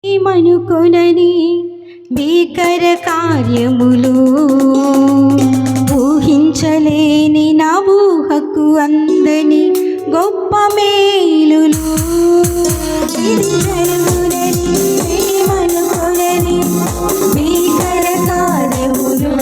ఏమనుకొనని భీకర కార్యములు ఊహించలేని నా ఊహకు అందని గొప్ప మేలులు ఏమనుకొనని భీకర కార్యములు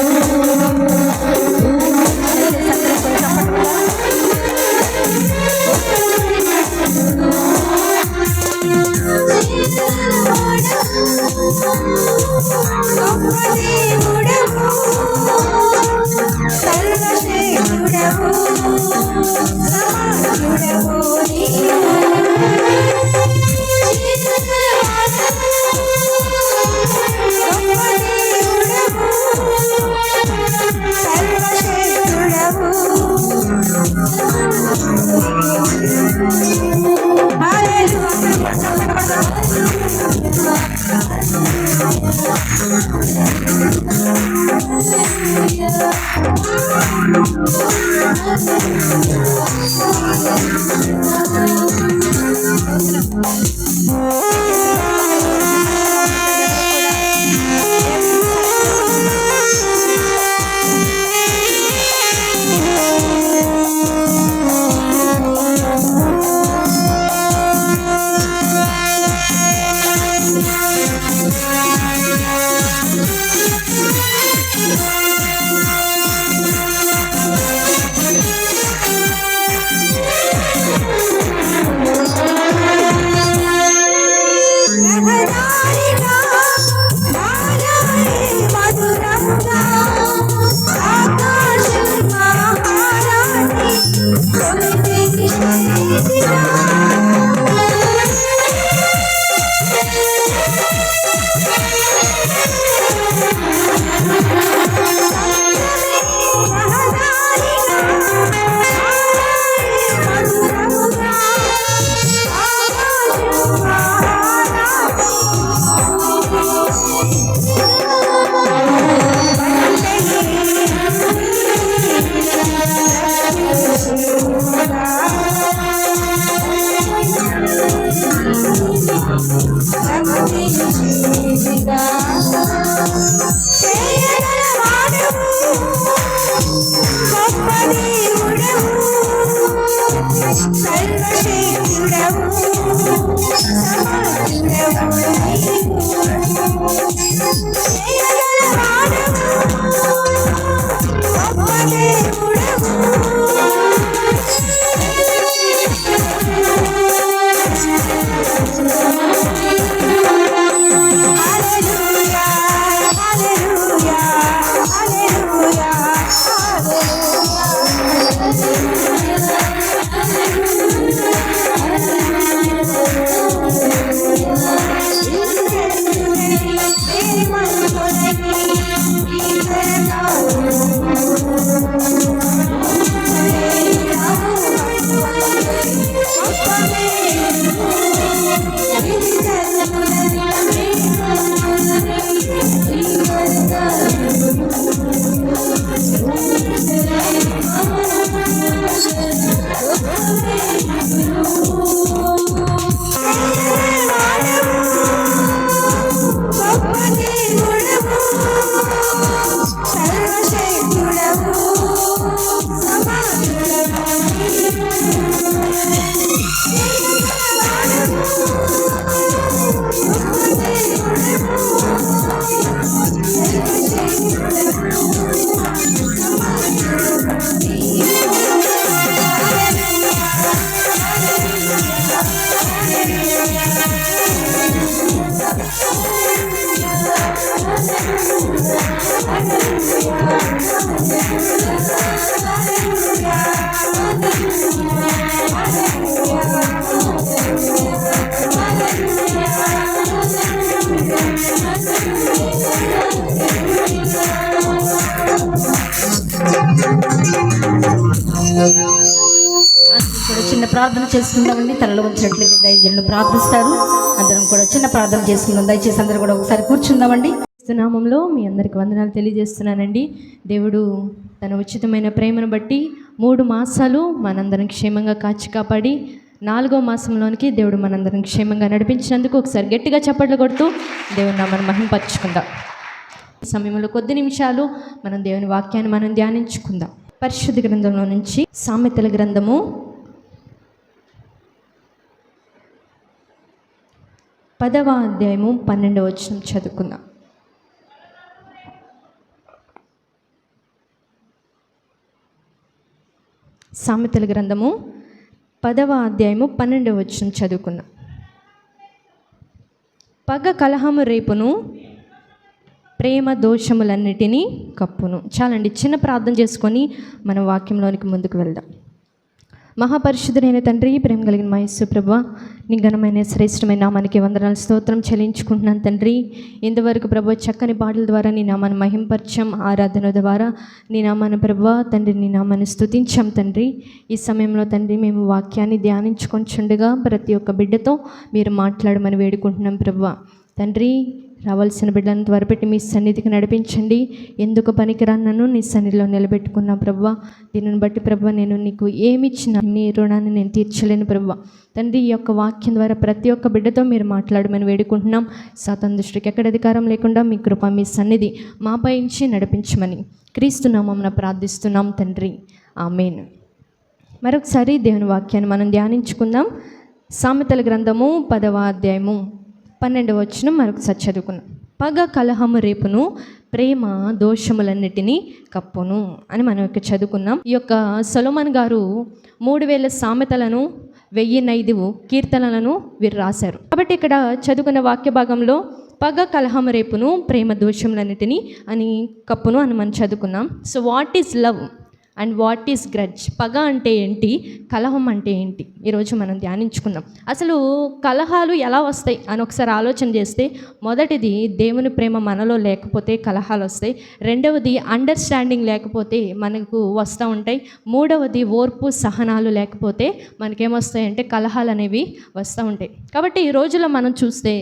చిన్న ప్రార్థన చేసుకుందామండి. తలలో వచ్చినట్లయితే దైవజనులు ప్రార్థిస్తారు. అందరం కూడా చిన్న ప్రార్థన చేసుకుందాం. దయచేసి అందరూ కూడా ఒకసారి కూర్చుందామండి. నామంలో మీ అందరికి వందనాలు తెలియజేస్తున్నానండి. దేవుడు తన ఉచితమైన ప్రేమను బట్టి 3 మాసాలు మనందరం క్షేమంగా కాచి కాపాడి 4వ మాసంలోనికి దేవుడు మనందరం క్షేమంగా నడిపించినందుకు ఒకసారి గట్టిగా చప్పట్లు కొడుతూ దేవుని నామమును మహింపరచుకుందాం. ఈ సమయంలో కొద్ది నిమిషాలు మనం దేవుని వాక్యాన్ని మనం ధ్యానించుకుందాం. పరిశుద్ధ గ్రంథంలో నుంచి సామెతల గ్రంథము 10వ అధ్యాయము 12వ వచనం చదువుకుందాం. సామెతల గ్రంథము 10వ అధ్యాయము 12వ వచనం చదువుకుందాం. పగ కలహము రేపును, ప్రేమ దోషములన్నిటినీ కప్పును. చాలండి, చిన్న ప్రార్థన చేసుకొని మన వాక్యంలోనికి ముందుకు వెళ్దాం. మహాపరిశుద్ధుడైన తండ్రి, ప్రేమ కలిగిన మా యేసు ప్రభువా, నీ ఘనమైన శ్రేష్టమైన నామానికి వందనాలు స్తోత్రం చెల్లించుకుంటున్నాను తండ్రి. ఇంతవరకు ప్రభువా చక్కని పాటల ద్వారా నీ నామాన్ని మహింపరచాం, ఆరాధన ద్వారా నీ నామాన్ని ప్రభువా తండ్రి నీ నామాన్ని స్తుతించాం తండ్రి. ఈ సమయంలో తండ్రి మేము వాక్యాన్ని ధ్యానించుకొనిచుండగా ప్రతి ఒక్క బిడ్డతో మీరు మాట్లాడమని వేడుకుంటున్నాం ప్రభువా. తండ్రి, రావాల్సిన బిడ్డలను త్వరపెట్టి మీ సన్నిధికి నడిపించండి. ఎందుకు పనికిరాను నీ సన్నిధిలో నిలబెట్టుకున్నా ప్రభువా. దీనిని బట్టి ప్రభువా నేను నీకు ఏమి ఇచ్చినా నీ రుణాన్ని నేను తీర్చలేను ప్రభువా. తండ్రి, ఈ యొక్క వాక్యం ద్వారా ప్రతి ఒక్క బిడ్డతో మీరు మాట్లాడమని వేడుకుంటున్నాం. సాతాను దృష్టికి ఎక్కడ అధికారం లేకుండా మీ కృప మీ సన్నిధి మాపై ఇచ్చి నడిపించమని క్రీస్తు నామమున ప్రార్థిస్తున్నాం తండ్రి, ఆమేన్. మరొకసారి దేవుని వాక్యాన్ని మనం ధ్యానించుకుందాం. సామెతల గ్రంథము 10వ అధ్యాయము 12వ వచనం మరొకసారి చదువుకున్నాం. పగ కలహము రేపును, ప్రేమ దోషములన్నిటినీ కప్పును అని మనం ఇక్కడ చదువుకున్నాం. ఈ యొక్క సొలొమోను గారు 3000 సామెతలను 1005 కీర్తనలను వీరు రాశారు. కాబట్టి ఇక్కడ చదువుకున్న వాక్య భాగంలో పగ కలహము రేపును, ప్రేమ దోషములన్నిటినీ అని కప్పును అని మనం చదువుకున్నాం. So what is love and what is grudge? పగ అంటే ఏంటి, కలహం అంటే ఏంటి, ఈరోజు మనం ధ్యానించుకుందాం. అసలు కలహాలు ఎలా వస్తాయి అని ఒకసారి ఆలోచన చేస్తే, మొదటిది దేవుని ప్రేమ మనలో లేకపోతే కలహాలు వస్తాయి. రెండవది అండర్స్టాండింగ్ లేకపోతే మనకు వస్తూ ఉంటాయి. మూడవది ఓర్పు సహనాలు లేకపోతే మనకేమొస్తాయంటే కలహాలు అనేవి వస్తూ ఉంటాయి. కాబట్టి ఈ రోజుల్లో మనం చూస్తే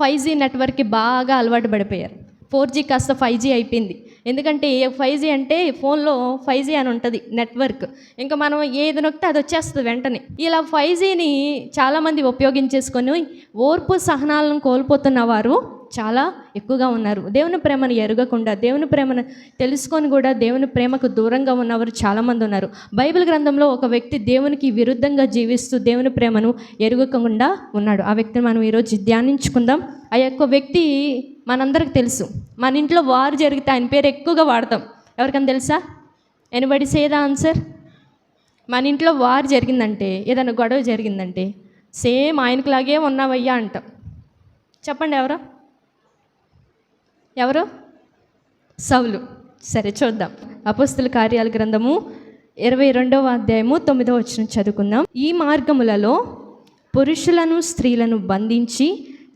5G నెట్వర్క్కి బాగా అలవాటు పడిపోయారు. 4G కాస్త 5G అయిపోయింది. ఎందుకంటే 5G అంటే ఫోన్లో 5G అని ఉంటుంది నెట్వర్క్. ఇంకా మనం ఏది నొక్కితే అది వచ్చేస్తుంది వెంటనే. ఇలా 5Gని చాలామంది ఉపయోగించేసుకొని ఓర్పు సహనాలను కోల్పోతున్న వారు చాలా ఎక్కువగా ఉన్నారు. దేవుని ప్రేమను ఎరగకుండా, దేవుని ప్రేమను తెలుసుకొని కూడా దేవుని ప్రేమకు దూరంగా ఉన్నవారు చాలామంది ఉన్నారు. బైబిల్ గ్రంథంలో ఒక వ్యక్తి దేవునికి విరుద్ధంగా జీవిస్తూ దేవుని ప్రేమను ఎరగకుండా ఉన్నాడు. ఆ వ్యక్తిని మనం ఈరోజు ధ్యానించుకుందాం. ఆ యొక్క వ్యక్తి మనందరికి తెలుసు. మన ఇంట్లో వారు జరిగితే ఆయన పేరు ఎక్కువగా వాడతాం. ఎవరికైనా తెలుసా? Anybody say the answer. మన ఇంట్లో వారు జరిగిందంటే, ఏదైనా గొడవ జరిగిందంటే సేమ్ ఆయనకులాగే ఉన్నావయ్యా అంటాం. చెప్పండి ఎవరు? సౌలు. సరే చూద్దాం. అపోస్తల కార్యాల గ్రంథము 22వ అధ్యాయము 9వ వచనం చదువుకుందాం. ఈ మార్గములలో పురుషులను స్త్రీలను బంధించి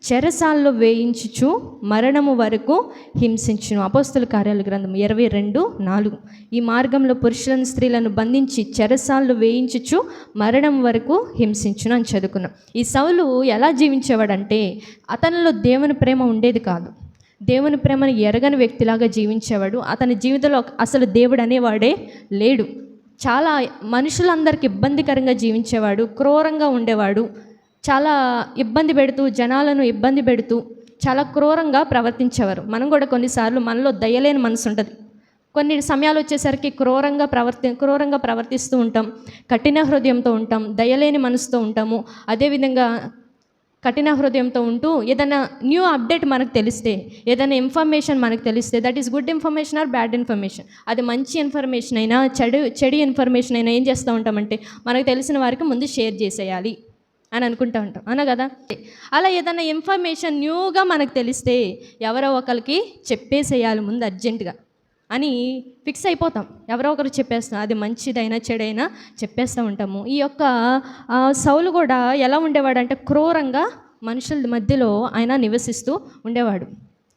చెరసాల్లో వేయించుచు మరణము వరకు హింసించును. అపోస్తల కార్యాల గ్రంథం 22:4. ఈ మార్గంలో పురుషులను స్త్రీలను బంధించి చెరసాల్లో వేయించుచు మరణం వరకు హింసించును అని చదువుకున్నాం. ఈ సౌలు ఎలా జీవించేవాడంటే, అతనిలో దేవుని ప్రేమ ఉండేది కాదు. దేవుని ప్రేమను ఎరగని వ్యక్తిలాగా జీవించేవాడు. అతని జీవితంలో అసలు దేవుడు అనేవాడే లేడు. చాలా మనుషులందరికీ ఇబ్బందికరంగా జీవించేవాడు, క్రూరంగా ఉండేవాడు, చాలా ఇబ్బంది పెడుతూ, జనాలను ఇబ్బంది పెడుతూ చాలా క్రూరంగా ప్రవర్తించేవారు. మనం కూడా కొన్నిసార్లు మనలో దయలేని మనసు ఉంటుంది. కొన్ని సమయాలు వచ్చేసరికి క్రూరంగా ప్రవర్తిస్తూ ఉంటాం, కఠిన హృదయంతో ఉంటాం, దయలేని మనసుతో ఉంటాము. అదేవిధంగా కఠిన హృదయంతో ఉంటూ ఏదైనా న్యూ అప్డేట్ మనకు తెలిస్తే, ఏదైనా ఇన్ఫర్మేషన్ మనకు తెలిస్తే, that is good information are bad information, అది మంచి ఇన్ఫర్మేషన్ అయినా చెడు ఇన్ఫర్మేషన్ అయినా ఏం చేస్తూ ఉంటామంటే మనకు తెలిసిన వారికి ముందు షేర్ చేసేయాలి అని అనుకుంటూ ఉంటాం, అవునా కదా? అలా ఏదైనా ఇన్ఫర్మేషన్ న్యూగా మనకు తెలిస్తే ఎవరో ఒకరికి చెప్పేసేయాలి ముందు అర్జెంటుగా అని ఫిక్స్ అయిపోతాం. ఎవరో ఒకరు చెప్పేస్తాం, అది మంచిదైనా చెడైనా చెప్పేస్తూ ఉంటాము. ఈ యొక్క సౌలు కూడా ఎలా ఉండేవాడంటే క్రూరంగా మనుషుల మధ్యలో ఆయన నివసిస్తూ ఉండేవాడు.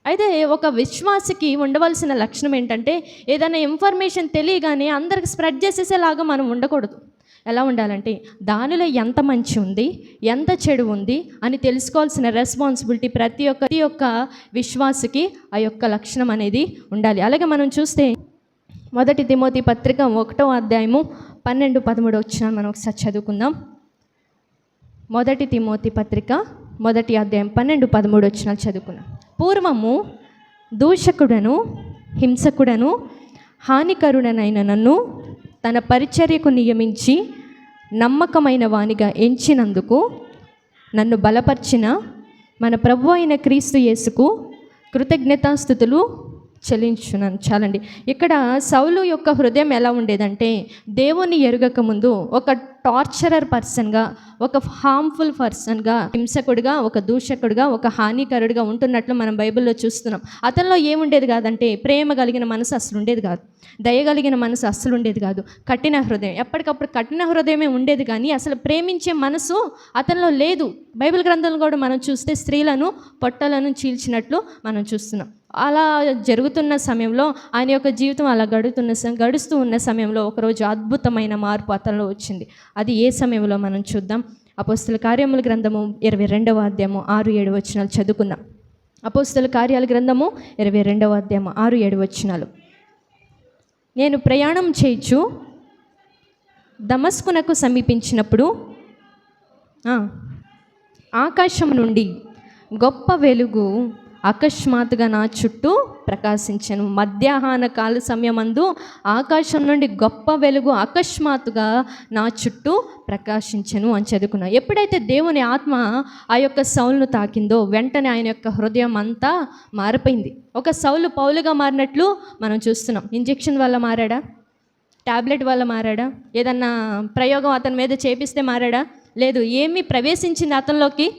అయితే ఒక విశ్వాసికి ఉండవలసిన లక్షణం ఏంటంటే, ఏదైనా ఇన్ఫర్మేషన్ తెలియగానే అందరికి స్ప్రెడ్ చేసేసేలాగా మనం ఉండకూడదు. ఎలా ఉండాలంటే, దానిలో ఎంత మంచి ఉంది, ఎంత చెడు ఉంది అని తెలుసుకోవాల్సిన రెస్పాన్సిబిలిటీ ప్రతి ఒక్క విశ్వాసికి ఆ యొక్క లక్షణం అనేది ఉండాలి. అలాగే మనం చూస్తే 1 తిమోతి పత్రిక 1వ అధ్యాయము 12-13 వచ్చిన మనం ఒకసారి చదువుకుందాం. మొదటి తిమోతి పత్రిక 1వ అధ్యాయం 12-13 వచనాలు చదువుకున్నాం. పూర్వము దూషకుడను హింసకుడను హానికరుడనైన నన్ను తన పరిచర్యకు నియమించి నమ్మకమైన వానిగా ఎంచినందుకు నన్ను బలపరిచిన మన ప్రభు అయిన క్రీస్తు యేసుకు కృతజ్ఞతాస్తుతులు చెల్లించున్నాను. చాలండి. ఇక్కడ సౌలు యొక్క హృదయం ఎలా ఉండేదంటే, దేవుని ఎరుగక ముందు ఒక టార్చరర్ పర్సన్గా, ఒక హార్మ్ఫుల్ పర్సన్గా, హింసకుడిగా, ఒక దూషకుడిగా, ఒక హానికరుడిగా ఉంటున్నట్లు మనం బైబిల్లో చూస్తున్నాం. అతనిలో ఏముండేది కాదంటే, ప్రేమ కలిగిన మనసు అసలు ఉండేది కాదు, దయగలిగిన మనసు అస్సలు ఉండేది కాదు, కఠిన హృదయం, ఎప్పటికప్పుడు కఠిన హృదయమే ఉండేది కానీ అసలు ప్రేమించే మనసు అతనిలో లేదు. బైబిల్ గ్రంథంలో కూడా మనం చూస్తే స్త్రీలను పొట్టలను చీల్చినట్లు మనం చూస్తున్నాం. అలా జరుగుతున్న సమయంలో ఆయన యొక్క జీవితం అలా గడుస్తూ ఉన్న సమయంలో ఒకరోజు అద్భుతమైన మార్పు అతనిలో వచ్చింది. అది ఏ సమయంలో మనం చూద్దాం. అపోస్తల కార్యముల గ్రంథము 22వ అధ్యాయము 6-7 వచనాలు చదువుకుందాం. అపోస్తల కార్యాల గ్రంథము 22వ అధ్యాయము 6-7 వచనాలు. నేను ప్రయాణం చేయుచు దమస్కునకు సమీపించినప్పుడు ఆకాశం నుండి గొప్ప వెలుగు అకస్మాత్తుగా నా చుట్టూ ప్రకాశించెను. మధ్యాహ్న కాల సమయమందు ఆకాశం నుండి గొప్ప వెలుగు అకస్మాత్తుగా నా చుట్టూ ప్రకాశించెను అని చదువుకున్నా. ఎప్పుడైతే దేవుని ఆత్మ ఆ యొక్క సౌలును తాకిందో వెంటనే ఆయన యొక్క హృదయం అంతా మారిపోయింది. ఒక సౌలు పౌలుగా మారినట్లు మనం చూస్తున్నాం. ఇంజెక్షన్ వల్ల మారాడా? టాబ్లెట్ వల్ల మారాడా? ఏదన్నా ప్రయోగం అతని మీద చేపిస్తే మారాడా? లేదు. ఏమి ప్రవేశించింది అతనిలోకి?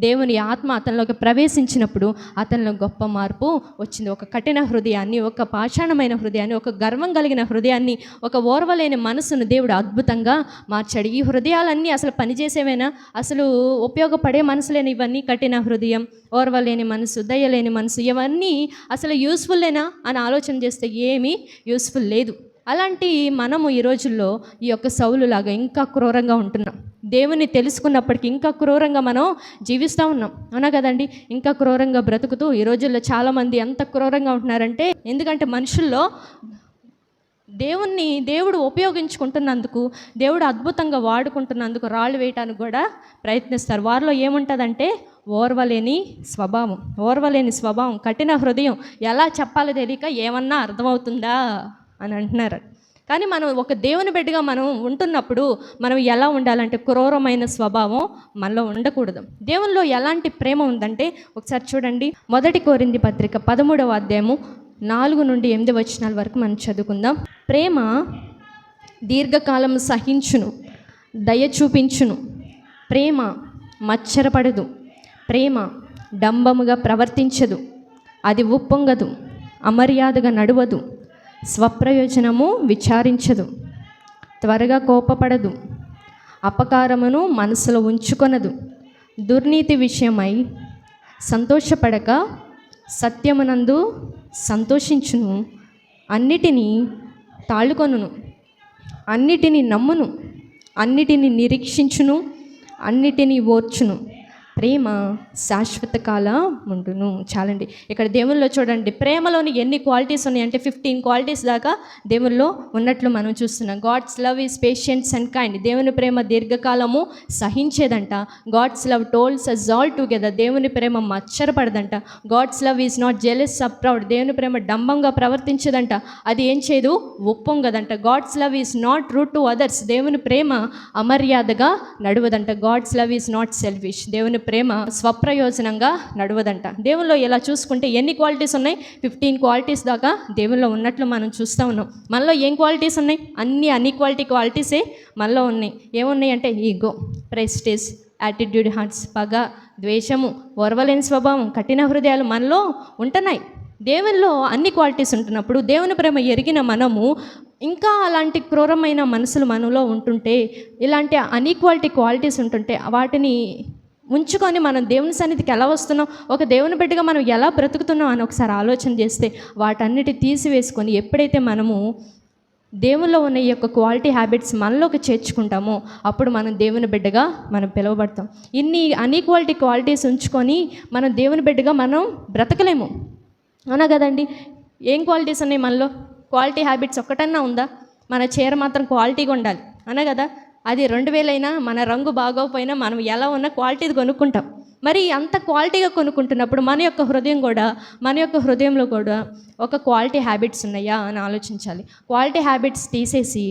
దేవుని ఆత్మ అతనిలోకి ప్రవేశించినప్పుడు అతనిలో గొప్ప మార్పు వచ్చింది. ఒక కఠిన హృదయాన్ని, ఒక పాషాణమైన హృదయాన్ని, ఒక గర్వం కలిగిన హృదయాన్ని, ఒక ఓర్వలేని మనసును దేవుడు అద్భుతంగా మార్చాడు. ఈ హృదయాలన్నీ అసలు పనిచేసేవేనా? అసలు ఉపయోగపడే మనసులేని ఇవన్నీ? కఠిన హృదయం, ఓర్వలేని మనసు, దయలేని మనసు, ఇవన్నీ అసలు యూస్ఫుల్లేనా అని ఆలోచన చేస్తే ఏమీ యూస్ఫుల్ లేదు. అలాంటి మనము ఈ రోజుల్లో ఈ యొక్క సౌలులాగా ఇంకా క్రూరంగా ఉంటున్నాం. దేవుని తెలుసుకున్నప్పటికీ ఇంకా క్రూరంగా మనం జీవిస్తూ ఉన్నాం. అవునా కదండి? ఇంకా క్రూరంగా బ్రతుకుతూ ఈ రోజుల్లో చాలామంది ఎంత క్రూరంగా ఉంటున్నారంటే, ఎందుకంటే మనుషుల్లో దేవుడు ఉపయోగించుకుంటున్నందుకు, దేవుడు అద్భుతంగా వాడుకుంటున్నందుకు రాళ్ళు వేయటానికి కూడా ప్రయత్నిస్తారు. వారిలో ఏముంటుందంటే ఓర్వలేని స్వభావం, కఠిన హృదయం. ఎలా చెప్పాలో తెలియక ఏమన్నా అర్థమవుతుందా అని అంటున్నారు. కానీ మనం ఒక దేవుని బిడ్డగా మనం ఉంటున్నప్పుడు మనం ఎలా ఉండాలంటే, క్రూరమైన స్వభావం మనలో ఉండకూడదు. దేవునిలో ఎలాంటి ప్రేమ ఉందంటే ఒకసారి చూడండి. 1 కొరింథీ పత్రిక 13వ అధ్యాయము 4-8 వచనాల వరకు మనం చదువుకుందాం. ప్రేమ దీర్ఘకాలం సహించును, దయ చూపించును, ప్రేమ మచ్చరపడదు, ప్రేమ డంబముగా ప్రవర్తించదు, అది ఉప్పొంగదు, అమర్యాదగా నడువదు, స్వప్రయోజనము విచారించదు, త్వరగా కోపపడదు, అపకారమును మనసులో ఉంచుకొనదు, దుర్నీతి విషయమై సంతోషపడక సత్యమునందు సంతోషించును, అన్నిటినీ తాళుకొనును, అన్నిటినీ నమ్మును, అన్నిటినీ నిరీక్షించును, అన్నిటినీ ఓర్చును, ప్రేమ శాశ్వత కాలం ఉండును. చాలండి. ఇక్కడ దేవుల్లో చూడండి, ప్రేమలోని ఎన్ని క్వాలిటీస్ ఉన్నాయంటే 15 క్వాలిటీస్ దాకా దేవుల్లో ఉన్నట్లు మనం చూస్తున్నాం. God's love is patience and kind. దేవుని ప్రేమ దీర్ఘకాలము సహించేదంట. God's love tolls us all together. దేవుని ప్రేమ మచ్చరపడదంట. God's love is not jealous or proud. దేవుని ప్రేమ డంబంగా ప్రవర్తించదంట. అది ఏం చేయదు? ఒప్పొంగదంట. God's love is not rude to others. దేవుని ప్రేమ అమర్యాదగా నడువదంట. God's love is not selfish. దేవుని ప్రేమ స్వప్రయోజనంగా నడవదంట. దేవుల్లో ఇలా చూసుకుంటే ఎన్ని క్వాలిటీస్ ఉన్నాయి? 15 క్వాలిటీస్ దాకా దేవుల్లో ఉన్నట్లు మనం చూస్తూ ఉన్నాం. మనలో ఏం క్వాలిటీస్ ఉన్నాయి? అన్ని క్వాలిటీసే మనలో ఉన్నాయి. ఏమున్నాయి అంటే ఈగో, ప్రెస్టేజ్, యాటిట్యూడ్, హార్ట్స్, పగ, ద్వేషము, ఓర్వలేని స్వభావం, కఠిన హృదయాలు మనలో ఉంటున్నాయి. దేవుల్లో అన్ని క్వాలిటీస్ ఉంటున్నప్పుడు దేవుని ప్రేమ ఎరిగిన మనము ఇంకా అలాంటి క్రూరమైన మనసులు మనలో ఉంటుంటే, ఇలాంటి అన్ఈక్వాలిటీ క్వాలిటీస్ ఉంటుంటే వాటిని ఉంచుకొని మనం దేవుని సన్నిధికి ఎలా వస్తున్నాం, ఒక దేవుని బిడ్డగా మనం ఎలా బ్రతుకుతున్నాం అని ఒకసారి ఆలోచన చేస్తే వాటన్నిటి తీసివేసుకొని ఎప్పుడైతే మనము దేవుల్లో ఉన్న ఈ యొక్క క్వాలిటీ హ్యాబిట్స్ మనలోకి చేర్చుకుంటామో అప్పుడు మనం దేవుని బిడ్డగా మనం పిలువబడతాం. ఇన్ని అన్ఈక్వాలిటీ క్వాలిటీస్ ఉంచుకొని మనం దేవుని బిడ్డగా మనం బ్రతకలేము. అవునా కదండి? ఏం క్వాలిటీస్ ఉన్నాయి మనలో? క్వాలిటీ హ్యాబిట్స్ ఒక్కటన్నా ఉందా? మన చీర మాత్రం క్వాలిటీగా ఉండాలి, అనా కదా? అది 2000 అయినా మన రంగు బాగోకపోయినా మనం ఎలా ఉన్న క్వాలిటీది కొనుక్కుంటాం. మరి అంత క్వాలిటీగా కొనుక్కుంటున్నప్పుడు మన యొక్క హృదయంలో కూడా ఒక క్వాలిటీ హ్యాబిట్స్ ఉన్నాయా అని ఆలోచించాలి. క్వాలిటీ హ్యాబిట్స్ తీసేసి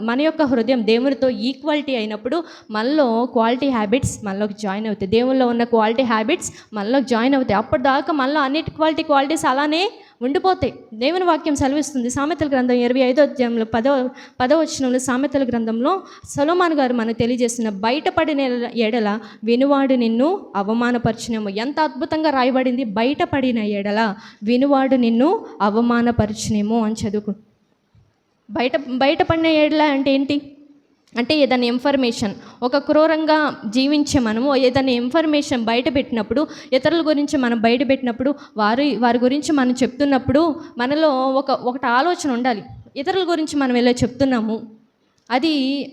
మన యొక్క హృదయం దేవునితో ఈక్వాలిటీ అయినప్పుడు మనలో క్వాలిటీ హ్యాబిట్స్ మనలోకి జాయిన్ అవుతాయి. దేవుల్లో ఉన్న క్వాలిటీ హ్యాబిట్స్ మనలోకి జాయిన్ అవుతాయి. అప్పటిదాకా మనలో అన్నిటి క్వాలిటీస్ అలానే ఉండిపోతాయి. దేవుని వాక్యం సెలవిస్తుంది. సామెతల గ్రంథం 25వ అధ్యాయంలో 10వ వచనంలో సామెతల గ్రంథంలో సొలొమోను గారు మనకు తెలియజేసిన బయటపడిన ఎడల వినువాడు నిన్ను అవమానపరచునేమో. ఎంత అద్భుతంగా రాయబడింది. బయటపడిన ఎడల వినువాడు నిన్ను అవమానపరచునేమో అని చదువుకు. బయటపడిన ఎడల అంటే ఏంటి అంటే ఏదైనా ఇన్ఫర్మేషన్, ఒక క్రూరంగా జీవించే మనము ఏదైనా ఇన్ఫర్మేషన్ బయట పెట్టినప్పుడు, ఇతరుల గురించి మనం బయట పెట్టినప్పుడు, వారి గురించి మనం చెప్తున్నప్పుడు మనలో ఒకటి ఆలోచన ఉండాలి. ఇతరుల గురించి మనం ఎలా చెప్తున్నాము, అది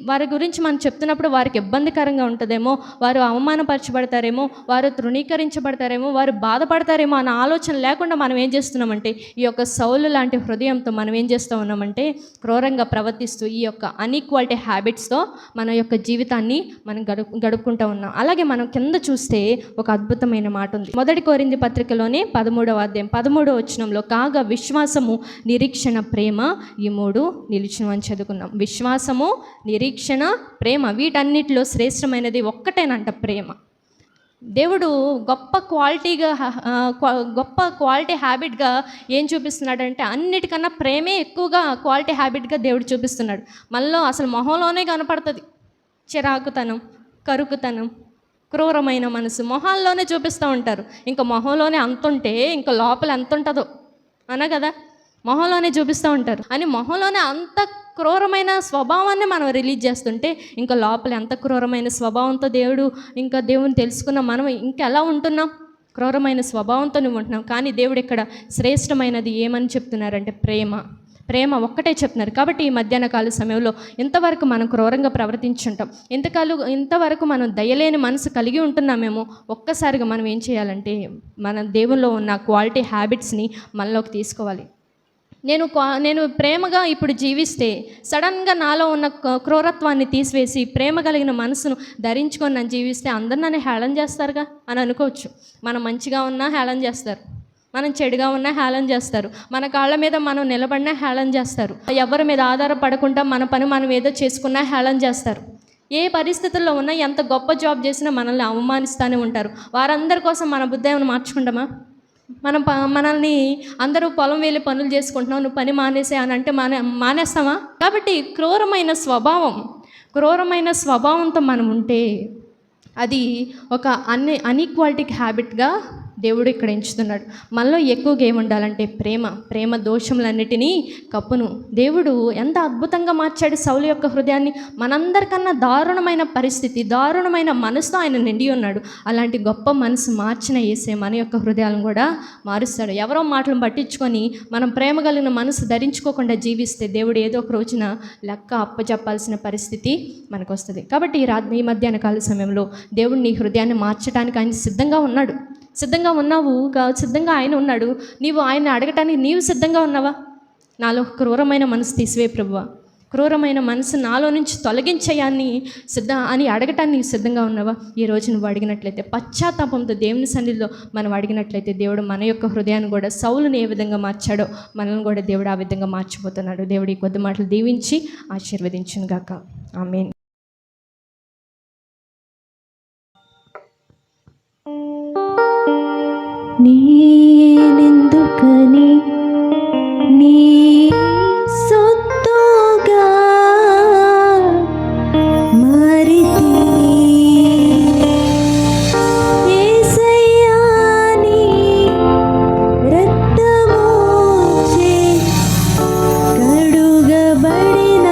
వారి గురించి మనం చెప్తున్నప్పుడు వారికి ఇబ్బందికరంగా ఉంటుందేమో, వారు అవమానపరచబడతారేమో, వారు తృణీకరించబడతారేమో, వారు బాధపడతారేమో అన్న ఆలోచన లేకుండా మనం ఏం చేస్తున్నామంటే ఈ యొక్క సౌలు లాంటి హృదయంతో మనం ఏం చేస్తూ ఉన్నామంటే క్రూరంగా ప్రవర్తిస్తూ ఈ యొక్క అన్ఈక్వాలిటీ హ్యాబిట్స్తో మన యొక్క జీవితాన్ని మనం గడుపుకుంటూ ఉన్నాం. అలాగే మనం కింద చూస్తే ఒక అద్భుతమైన మాట ఉంది. 1 కొరింథీ పత్రికలోనే 13వ అధ్యాయం 13వ వచనంలో కాగా విశ్వాసము, నిరీక్షణ, ప్రేమ ఈ 3 నిలిచును అని చదువుకున్నాం. విశ్వాసము, నిరీక్షణ, ప్రేమ వీటన్నిటిలో శ్రేష్టమైనది ఒక్కటేనంట ప్రేమ. దేవుడు గొప్ప క్వాలిటీ హ్యాబిట్గా ఏం చూపిస్తున్నాడంటే అన్నిటికన్నా ప్రేమే ఎక్కువగా క్వాలిటీ హ్యాబిట్గా దేవుడు చూపిస్తున్నాడు. మనలో అసలు మొహంలోనే కనపడుతుంది చిరాకుతనం, కరుకుతనం, క్రూరమైన మనసు మొహాల్లోనే చూపిస్తూ ఉంటారు. ఇంకా మొహంలోనే అంతుంటే ఇంకా లోపల ఎంత ఉంటుందో అన కదా, మొహంలోనే చూపిస్తూ ఉంటారు అని మొహంలోనే అంత క్రూరమైన స్వభావాన్ని మనం రిలీజ్ చేస్తుంటే ఇంకా లోపల ఎంత క్రూరమైన స్వభావంతో దేవుని తెలుసుకున్న మనం ఇంకెలా ఉంటున్నాం, క్రూరమైన స్వభావంతో నువ్వు ఉంటున్నాం. కానీ దేవుడు ఇక్కడ శ్రేష్టమైనది ఏమని చెప్తున్నారంటే ప్రేమ ఒక్కటే చెప్తున్నారు. కాబట్టి ఈ మధ్యాహ్న కాల సమయంలో ఇంతవరకు మనం క్రూరంగా ప్రవర్తించుంటాం, ఇంతవరకు మనం దయలేని మనసు కలిగి ఉంటున్నామేమో. ఒక్కసారిగా మనం ఏం చేయాలంటే మన దేవుల్లో ఉన్న క్వాలిటీ హ్యాబిట్స్ని మనలోకి తీసుకోవాలి. నేను ప్రేమగా ఇప్పుడు జీవిస్తే సడన్గా నాలో ఉన్న క్రూరత్వాన్ని తీసివేసి ప్రేమ కలిగిన మనసును ధరించుకొని నన్ను జీవిస్తే అందరు నన్ను హేళన చేస్తారుగా అని అనుకోవచ్చు. మనం మంచిగా ఉన్నా హేళన చేస్తారు, మనం చెడుగా ఉన్నా హేళన చేస్తారు, మన కాళ్ళ మీద మనం నిలబడినా హేళన చేస్తారు, ఎవరి మీద ఆధారపడకుండా మన పని మనం ఏదో చేసుకున్నా హేళన చేస్తారు. ఏ పరిస్థితుల్లో ఉన్నా ఎంత గొప్ప జాబ్ చేసినా మనల్ని అవమానిస్తూనే ఉంటారు. వారందరి కోసం మన బుద్ధి ఏమైనా మార్చుకుంటామా? మనల్ని అందరూ పొలం వెళ్ళి పనులు చేసుకుంటున్నావు, నువ్వు పని మానేసే అని అంటే మానేస్తామా? కాబట్టి క్రూరమైన స్వభావంతో మనం ఉంటే అది ఒక అన్ఈక్వాలిటీ హ్యాబిట్గా దేవుడు ఇక్కడ ఎంచుతున్నాడు. మనలో ఎక్కువగా ఏముండాలంటే ప్రేమ దోషములన్నిటినీ కప్పును. దేవుడు ఎంత అద్భుతంగా మార్చాడు సౌలు యొక్క హృదయాన్ని. మనందరికన్నా దారుణమైన పరిస్థితి, దారుణమైన మనసుతో ఆయన నిండి ఉన్నాడు. అలాంటి గొప్ప మనసు మార్చిన యేసే మన యొక్క హృదయాలను కూడా మారుస్తాడు. ఎవరో మాటలను పట్టించుకొని మనం ప్రేమ కలిగిన మనసు ధరించుకోకుండా జీవిస్తే దేవుడు ఏదో ఒక రోజున లెక్క అప్పచెప్పాల్సిన పరిస్థితి మనకు వస్తుంది. కాబట్టి ఈ మధ్యాహ్న కాల సమయంలో దేవుడు నీ హృదయాన్ని మార్చడానికి ఆయన సిద్ధంగా ఉన్నాడు. సిద్ధంగా ఆయన ఉన్నాడు. నీవు ఆయన అడగటానికి నీవు సిద్ధంగా ఉన్నావా? నాలో క్రూరమైన మనసు తీసివే ప్రభువా, క్రూరమైన మనసు నాలో నుంచి తొలగించేయాన్ని అని అడగటానికి నీవు సిద్ధంగా ఉన్నావా? ఈ రోజు నువ్వు అడిగినట్లయితే పశ్చాత్తాపంతో దేవుని సన్నిధిలో మనం అడిగినట్లయితే దేవుడు మన యొక్క హృదయాన్ని కూడా సౌలుని ఏ విధంగా మార్చాడో మనల్ని కూడా దేవుడు ఆ విధంగా మార్చిపోతున్నాడు. దేవుడు ఈ కొద్ది మాటలు దీవించి ఆశీర్వదించును గాక. ఆమేన్. నేనెందుకని నీ సొత్తుగా మారితిని యేసయ్యా నీ రక్తమోచే కడుగబడినందున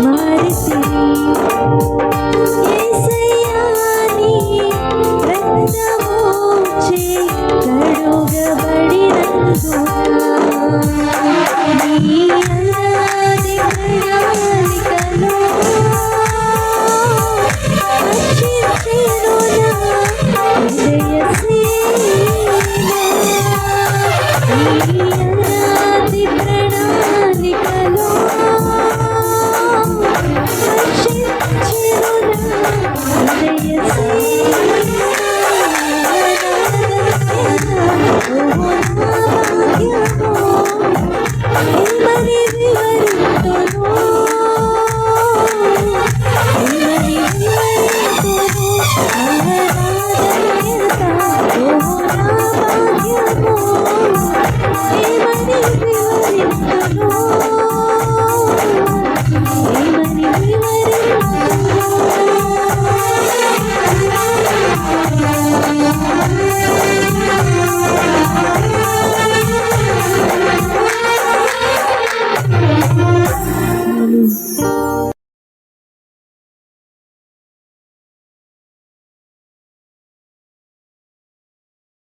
మారితే